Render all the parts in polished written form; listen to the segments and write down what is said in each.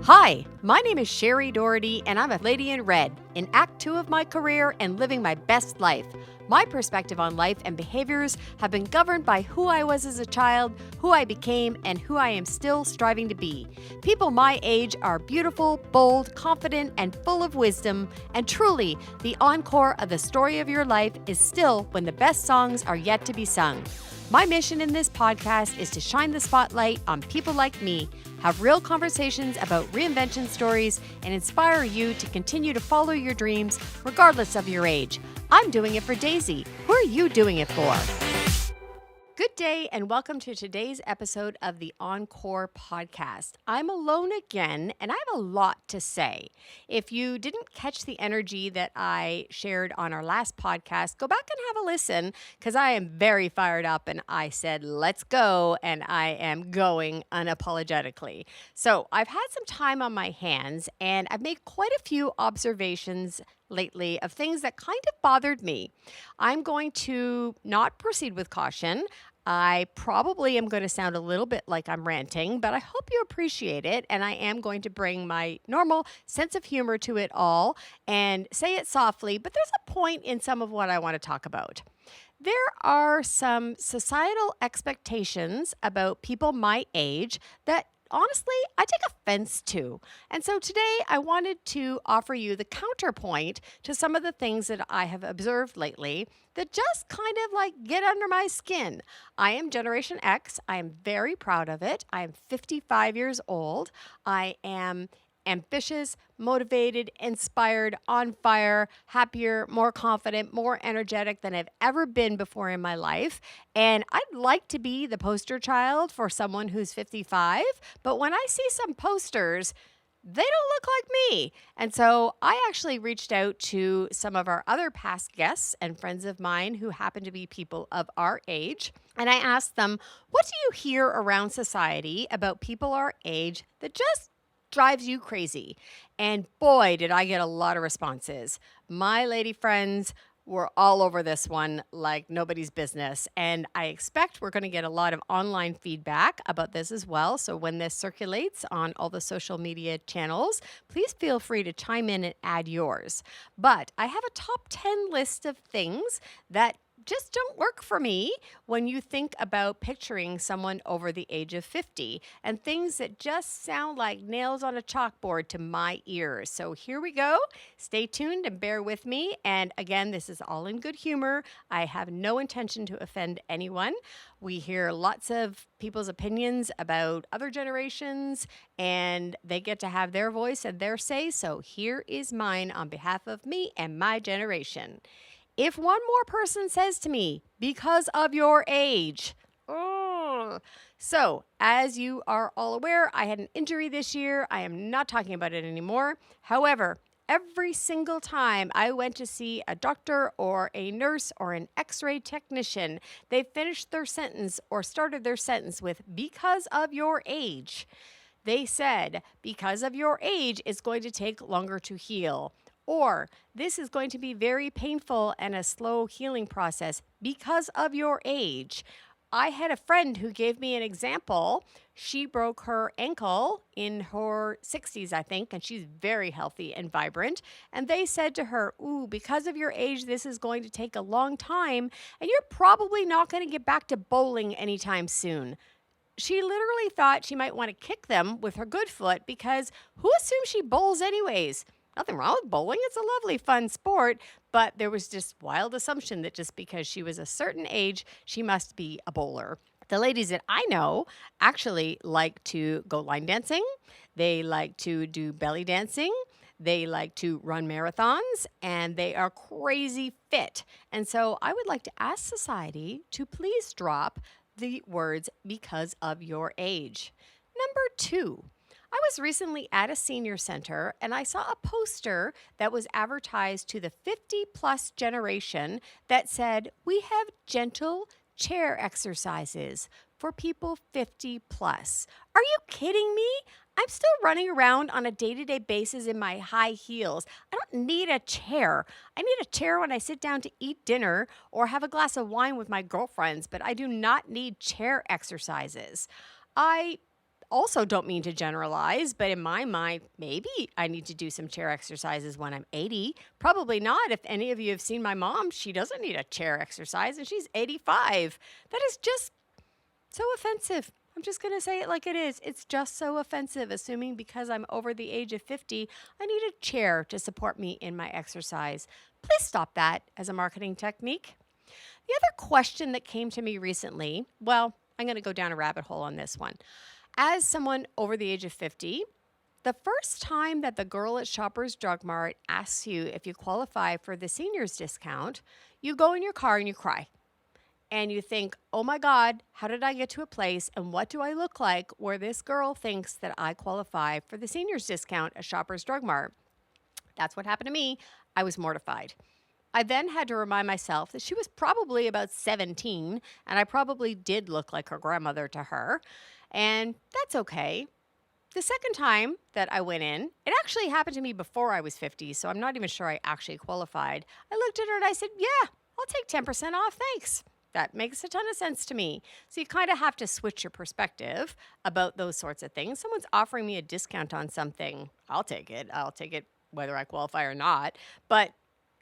Hi, my name is Shari Doherty, and I'm a lady in red, in Act 2 of my career and living my best life. My perspective on life and behaviors have been governed by who I was as a child, who I became, and who I am still striving to be. People my age are beautiful, bold, confident, and full of wisdom, and truly, the encore of the story of your life is still when the best songs are yet to be sung. My mission in this podcast is to shine the spotlight on people like me, have real conversations about reinvention stories, and inspire you to continue to follow your dreams regardless of your age. I'm doing it for Daisy. Who are you doing it for? Good day and welcome to today's episode of the Encore Podcast. I'm alone again and I have a lot to say. If you didn't catch the energy that I shared on our last podcast, go back and have a listen because I am very fired up and I said, let's go, and I am going unapologetically. So I've had some time on my hands and I've made quite a few observations lately of things that kind of bothered me. I'm going to not proceed with caution. I probably am going to sound a little bit like I'm ranting, but I hope you appreciate it. And I am going to bring my normal sense of humor to it all and say it softly, but there's a point in some of what I want to talk about. There are some societal expectations about people my age that honestly, I take offense to. And so today I wanted to offer you the counterpoint to some of the things that I have observed lately that just kind of like get under my skin. I am Generation X. I am very proud of it. I am 55 years old. I am ambitious, motivated, inspired, on fire, happier, more confident, more energetic than I've ever been before in my life. And I'd like to be the poster child for someone who's 55, but when I see some posters, they don't look like me. And so I actually reached out to some of our other past guests and friends of mine who happen to be people of our age. And I asked them, what do you hear around society about people our age that just drives you crazy? And boy, did I get a lot of responses. My lady friends were all over this one like nobody's business. And I expect we're going to get a lot of online feedback about this as well. So when this circulates on all the social media channels, please feel free to chime in and add yours. But I have a top 10 list of things that just don't work for me when you think about picturing someone over the age of 50 and things that just sound like nails on a chalkboard to my ears. So here we go. Stay tuned and bear with me. And again, this is all in good humor. I have no intention to offend anyone. We hear lots of people's opinions about other generations and they get to have their voice and their say. So here is mine on behalf of me and my generation. If one more person says to me, because of your age, So, as you are all aware, I had an injury this year. I am not talking about it anymore. However, every single time I went to see a doctor or a nurse or an x-ray technician, they finished their sentence or started their sentence with, because of your age. They said, because of your age, it's going to take longer to heal. Or this is going to be very painful and a slow healing process because of your age. I had a friend who gave me an example. She broke her ankle in her 60s, I think, and she's very healthy and vibrant. And they said to her, because of your age, this is going to take a long time, and you're probably not going to get back to bowling anytime soon. She literally thought she might want to kick them with her good foot because who assumes she bowls anyways? Nothing wrong with bowling. It's a lovely, fun sport. But there was this wild assumption that just because she was a certain age, she must be a bowler. The ladies that I know actually like to go line dancing. They like to do belly dancing. They like to run marathons, and they are crazy fit. And so I would like to ask society to please drop the words because of your age. Number 2. I was recently at a senior center and I saw a poster that was advertised to the 50-plus generation that said, we have gentle chair exercises for people 50-plus. Are you kidding me? I'm still running around on a day-to-day basis in my high heels. I don't need a chair. I need a chair when I sit down to eat dinner or have a glass of wine with my girlfriends, but I do not need chair exercises. I also don't mean to generalize, but in my mind, maybe I need to do some chair exercises when I'm 80. Probably not. If any of you have seen my mom, she doesn't need a chair exercise and she's 85. That is just so offensive. I'm just going to say it like it is. It's just so offensive, assuming because I'm over the age of 50, I need a chair to support me in my exercise. Please stop that as a marketing technique. The other question that came to me recently, well, I'm going to go down a rabbit hole on this one. As someone over the age of 50, the first time that the girl at Shoppers Drug Mart asks you if you qualify for the seniors discount, you go in your car and you cry. And you think, oh my God, how did I get to a place and what do I look like where this girl thinks that I qualify for the seniors discount at Shoppers Drug Mart? That's what happened to me. I was mortified. I then had to remind myself that she was probably about 17 and I probably did look like her grandmother to her. And that's okay. The second time that I went in, it actually happened to me before I was 50, so I'm not even sure I actually qualified. I looked at her and I said, yeah, I'll take 10% off, thanks. That makes a ton of sense to me. So you kind of have to switch your perspective about those sorts of things. Someone's offering me a discount on something. I'll take it. I'll take it whether I qualify or not. But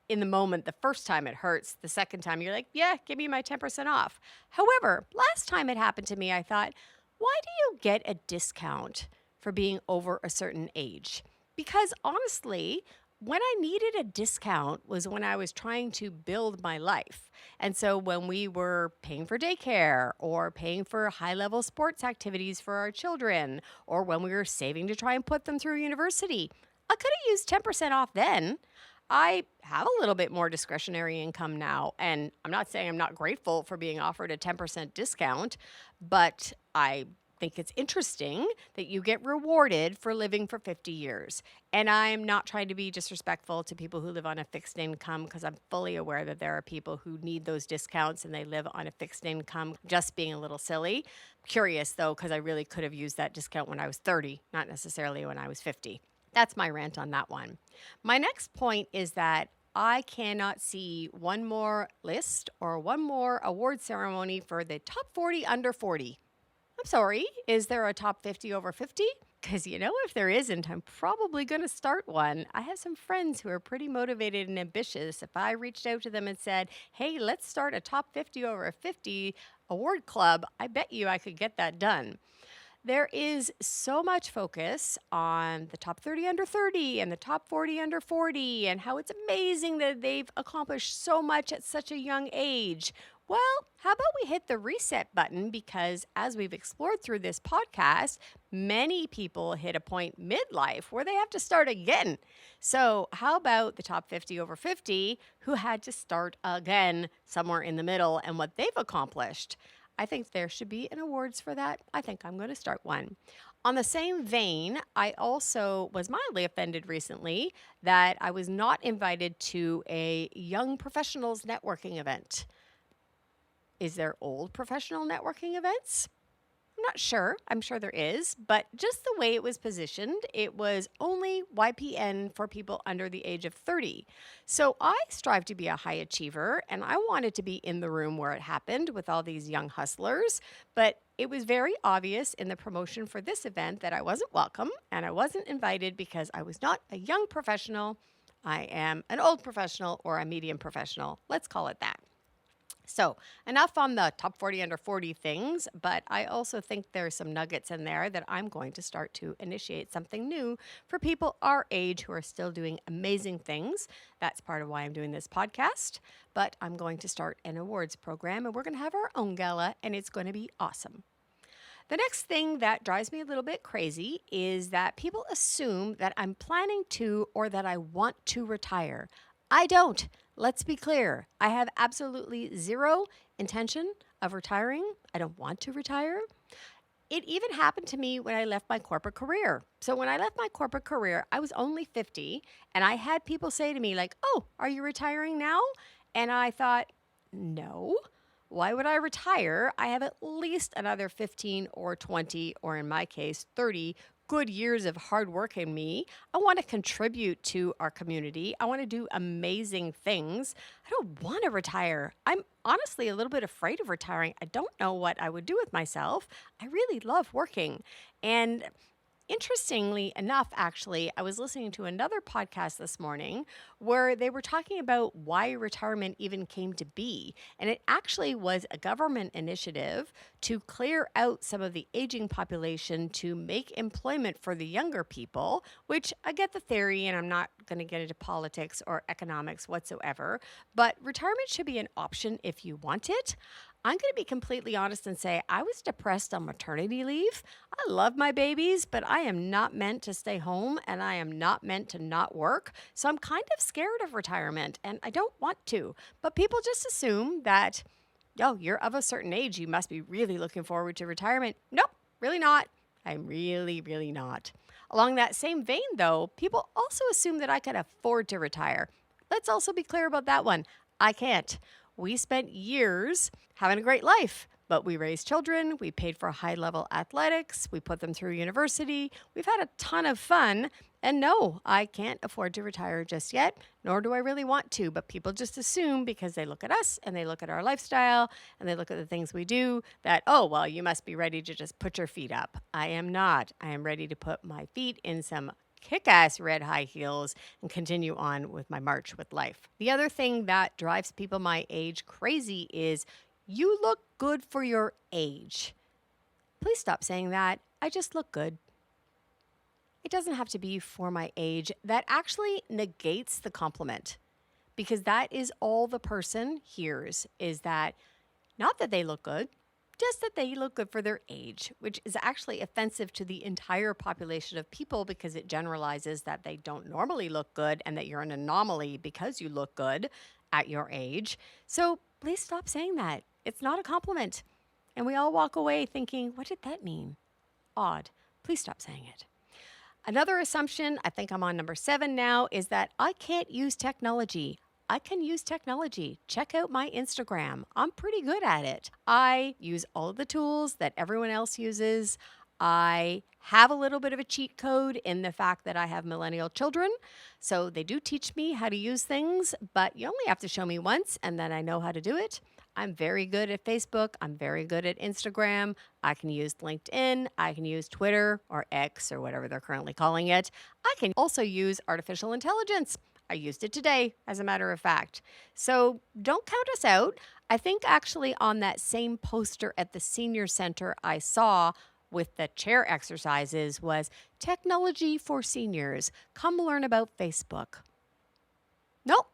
in the moment, the first time it hurts. The second time you're like, yeah, give me my 10% off. However, last time it happened to me, I thought, why do you get a discount for being over a certain age? Because honestly, when I needed a discount was when I was trying to build my life. And so when we were paying for daycare or paying for high-level sports activities for our children, or when we were saving to try and put them through university, I could have used 10% off then. I have a little bit more discretionary income now, and I'm not saying I'm not grateful for being offered a 10% discount, but I think it's interesting that you get rewarded for living for 50 years. And I'm not trying to be disrespectful to people who live on a fixed income because I'm fully aware that there are people who need those discounts and they live on a fixed income, just being a little silly. Curious though, because I really could have used that discount when I was 30, not necessarily when I was 50. That's my rant on that one. My next point is that I cannot see one more list or one more award ceremony for the top 40 under 40. I'm sorry, is there a top 50 over 50? Because if there isn't, I'm probably going to start one. I have some friends who are pretty motivated and ambitious. If I reached out to them and said, hey, let's start a top 50 over 50 award club, I bet you I could get that done. There is so much focus on the top 30 under 30 and the top 40 under 40 and how it's amazing that they've accomplished so much at such a young age. Well, how about we hit the reset button? Because as we've explored through this podcast, many people hit a point midlife where they have to start again. So how about the top 50 over 50 who had to start again somewhere in the middle and what they've accomplished? I think there should be an awards for that. I think I'm going to start one. On the same vein, I also was mildly offended recently that I was not invited to a young professionals networking event. Is there old professional networking events? I'm not sure. I'm sure there is, but just the way it was positioned, it was only YPN for people under the age of 30. So I strive to be a high achiever and I wanted to be in the room where it happened with all these young hustlers, but it was very obvious in the promotion for this event that I wasn't welcome and I wasn't invited because I was not a young professional. I am an old professional or a medium professional. Let's call it that. So enough on the top 40 under 40 things, but I also think there's some nuggets in there that I'm going to start to initiate something new for people our age who are still doing amazing things. That's part of why I'm doing this podcast, but I'm going to start an awards program and we're going to have our own gala and it's going to be awesome. The next thing that drives me a little bit crazy is that people assume that I'm planning to or that I want to retire. I don't. Let's be clear. I have absolutely zero intention of retiring. I don't want to retire. It even happened to me when I left my corporate career. So when I left my corporate career, I was only 50 and I had people say to me like, oh, are you retiring now? And I thought, no. Why would I retire? I have at least another 15 or 20, or in my case, 30 good years of hard work in me. I want to contribute to our community. I want to do amazing things. I don't want to retire. I'm honestly a little bit afraid of retiring. I don't know what I would do with myself. I really love working. And interestingly enough, actually, I was listening to another podcast this morning where they were talking about why retirement even came to be. And it actually was a government initiative to clear out some of the aging population to make employment for the younger people, which I get the theory, and I'm not going to get into politics or economics whatsoever, but retirement should be an option if you want it. I'm going to be completely honest and say I was depressed on maternity leave. I love my babies, but I am not meant to stay home and I am not meant to not work. So I'm kind of scared of retirement and I don't want to. But people just assume that, oh, you're of a certain age. You must be really looking forward to retirement. Nope, really not. I'm really, really not. Along that same vein, though, people also assume that I can afford to retire. Let's also be clear about that one. I can't. We spent years having a great life, but we raised children, we paid for high-level athletics, we put them through university, we've had a ton of fun, and no, I can't afford to retire just yet, nor do I really want to, but people just assume because they look at us and they look at our lifestyle and they look at the things we do that, oh, well, you must be ready to just put your feet up. I am not. I am ready to put my feet in some kick-ass red high heels and continue on with my march with life. The other thing that drives people my age crazy is you look good for your age. Please stop saying that. I just look good. It doesn't have to be for my age. That actually negates the compliment because that is all the person hears is that not that they look good, just that they look good for their age, which is actually offensive to the entire population of people because it generalizes that they don't normally look good and that you're an anomaly because you look good at your age. So please stop saying that. It's not a compliment. And we all walk away thinking, what did that mean? Odd. Please stop saying it. Another assumption, I think I'm on number 7 now, is that I can't use technology. I can use technology. Check out my Instagram. I'm pretty good at it. I use all of the tools that everyone else uses. I have a little bit of a cheat code in the fact that I have millennial children. So they do teach me how to use things, but you only have to show me once and then I know how to do it. I'm very good at Facebook. I'm very good at Instagram. I can use LinkedIn. I can use Twitter or X or whatever they're currently calling it. I can also use artificial intelligence. I used it today, as a matter of fact. So don't count us out. I think actually on that same poster at the senior center I saw with the chair exercises was technology for seniors. Come learn about Facebook. Nope.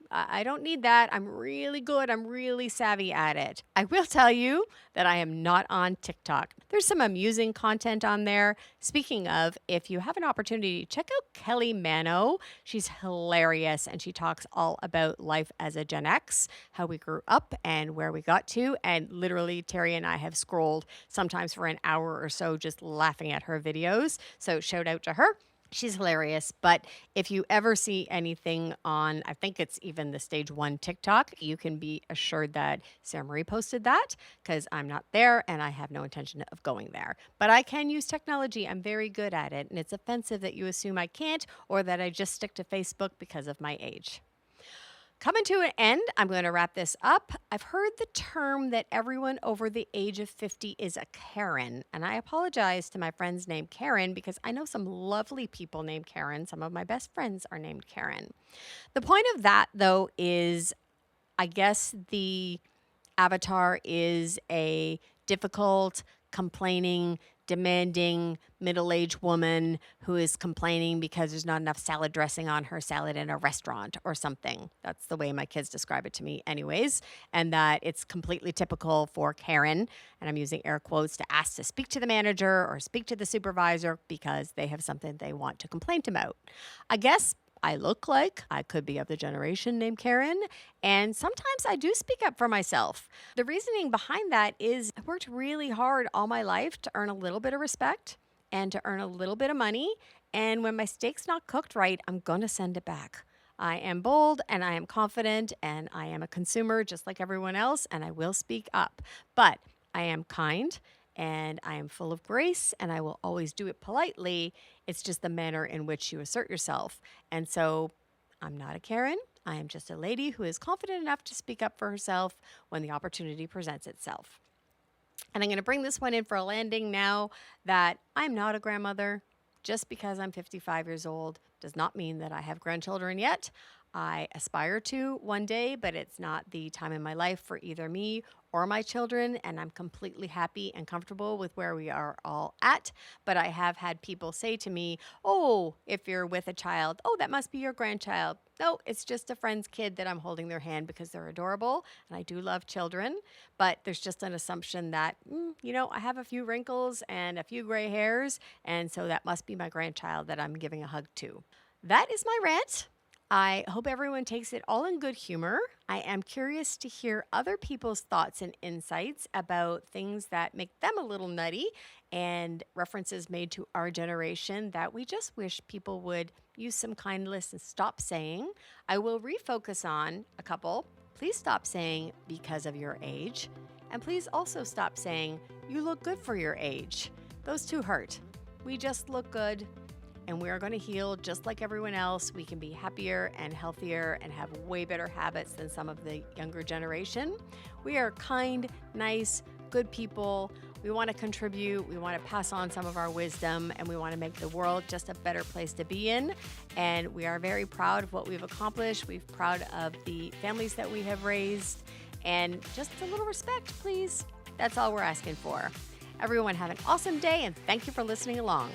I don't need that. I'm really good. I'm really savvy at it. I will tell you that I am not on TikTok. There's some amusing content on there. Speaking of, if you have an opportunity, check out Kelly Mano. She's hilarious and she talks all about life as a Gen X, how we grew up and where we got to. And literally, Terry and I have scrolled sometimes for an hour or so just laughing at her videos. So shout out to her. She's hilarious, but if you ever see anything on, I think it's even the Stage 1 TikTok, you can be assured that Sarah Marie posted that because I'm not there and I have no intention of going there. But I can use technology. I'm very good at it, and it's offensive that you assume I can't or that I just stick to Facebook because of my age. Coming to an end, I'm going to wrap this up. I've heard the term that everyone over the age of 50 is a Karen, and I apologize to my friends named Karen because I know some lovely people named Karen. Some of my best friends are named Karen. The point of that, though, is I guess the avatar is a difficult, complaining, demanding middle-aged woman who is complaining because there's not enough salad dressing on her salad in a restaurant or something. That's the way my kids describe it to me anyways. And that it's completely typical for Karen, and I'm using air quotes, to ask to speak to the manager or speak to the supervisor because they have something they want to complain about. I guess I look like I could be of the generation named Karen, and sometimes I do speak up for myself. The reasoning behind that is I worked really hard all my life to earn a little bit of respect and to earn a little bit of money, and when my steak's not cooked right, I'm going to send it back. I am bold and I am confident and I am a consumer just like everyone else, and I will speak up. But I am kind and I am full of grace, and I will always do it politely. It's just the manner in which you assert yourself. And so I'm not a Karen. I am just a lady who is confident enough to speak up for herself when the opportunity presents itself. And I'm going to bring this one in for a landing now that I'm not a grandmother. Just because I'm 55 years old does not mean that I have grandchildren yet. I aspire to one day, but it's not the time in my life for either me or my children, and I'm completely happy and comfortable with where we are all at. But I have had people say to me, oh, if you're with a child, oh, that must be your grandchild. No, it's just a friend's kid that I'm holding their hand because they're adorable, and I do love children, but there's just an assumption that, I have a few wrinkles and a few gray hairs, and so that must be my grandchild that I'm giving a hug to. That is my rant. I hope everyone takes it all in good humor. I am curious to hear other people's thoughts and insights about things that make them a little nutty and references made to our generation that we just wish people would use some kindness and stop saying. I will refocus on a couple. Please stop saying because of your age. And please also stop saying you look good for your age. Those two hurt. We just look good. And we are going to heal just like everyone else. We can be happier and healthier and have way better habits than some of the younger generation. We are kind, nice, good people. We want to contribute. We want to pass on some of our wisdom, and we want to make the world just a better place to be in. And we are very proud of what we've accomplished. We're proud of the families that we have raised. And just a little respect, please. That's all we're asking for. Everyone have an awesome day, and thank you for listening along.